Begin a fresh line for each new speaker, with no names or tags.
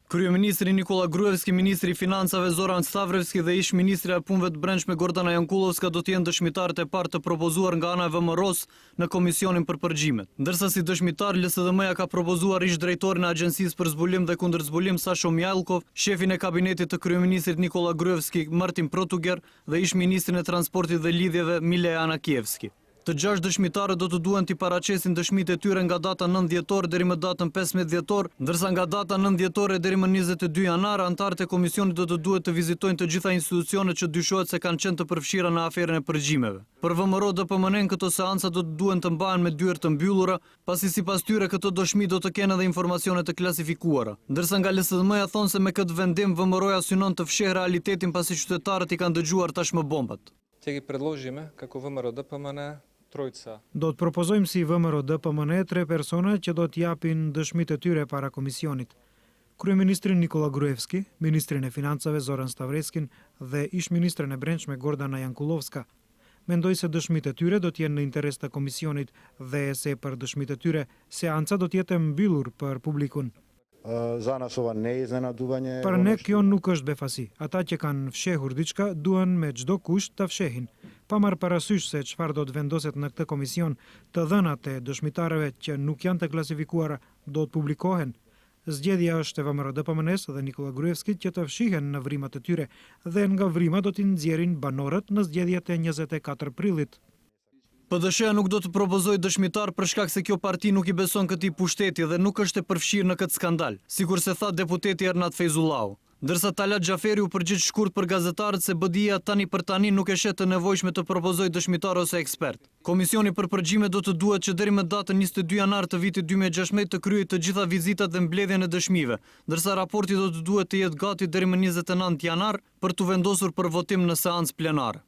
Kryeministri Nikola Gruevski, ministri i Financave Zoran Stavrevski dhe ish ministri e punëve të brendshme Gordana Jankulovska do të jenë dëshmitarët e parë të propozuar nga ana e VMRO-s në Komisionin për Përgjimet. Ndërsa si dëshmitar LSDM-ja ka propozuar ish drejtorin e Agjencisë për Zbulim dhe Kundërzbulim Sasho Mjalkov, shefin e kabinetit të kryeministrit Nikola Gruevski Martin Protuger dhe ish ministrin e transportit dhe lidhjeve Milea Anakievski. Të 6 dëshmitarët do të duhen t'i paraqesin dëshmitë e tyre nga data 9 dhjetor deri më datën 15 dhjetor, ndërsa nga data 9 dhjetore deri më 22 janar anëtarët e komisionit do të duhet të vizitojnë të gjitha institucionet që dyshohet se kanë qenë të përfshira në aferën e përgjimeve. Për VMRO DPMN këto seanca do të duhen të mbahen me dyert të mbyllura, pasi sipas tyre këto dëshmi do të kenë edhe informacione të klasifikuara. Ndërsa nga LSDM-ja thonë se me këtë vendim VMRO-ja synon të fshehë realitetin pasi qytetarët i kanë dëgjuar tashmë bombat.
Ќе predložime kako VMRO DPMN
Do të propozojmë si VMRO DPMN 3 persona që do të japin dëshmitë e tyre para komisionit. Kryeministrin Nikola Gruevski, ministrin e Financave Zoran Stavreskin dhe ish ministrin e brendshme Gordana Jankulovska. Mendoj se dëshmitë e tyre do të jenë në interes të komisionit dhe se për dëshmitë e tyre seanca do të jetë e mbyllur për publikun. Për ne kjo nuk është befasi. Ata që kanë fshehur diçka duhen me çdo kusht ta fshehin. Pa marrë parasysh se çfarë do të vendoset në këtë komision, të dhënat e dëshmitarëve që nuk janë të klasifikuara do të publikohen. Zgjedhja është e VMRO DPMN-s dhe Nikola Gruevskit që të fshihen në vrimat e tyre dhe nga vrimat do t'i nxjerrin banorët në zgjedhjet e 24 prillit.
PDSH-ja nuk do të propozoj dëshmitar për shkak se kjo parti nuk i beson këtij pushteti dhe nuk është e përfshirë në këtë skandal, sikur se tha deputeti Ernat Fejzullau. Ndërsa Talat Xhaferi u përgjigj shkurt për gazetarët se BDI-ja tani për tani nuk e shet të nevojshme të propozoj dëshmitar ose ekspert. Komisioni për përgjime do të duhet që deri më datën 22 janar të vitit 2016 të kryejë të gjitha vizitat dhe mbledhjen e dëshmive, ndërsa raporti do të duhet të jetë gati deri më 29 janar për të vendosur për votim në seancë plenare.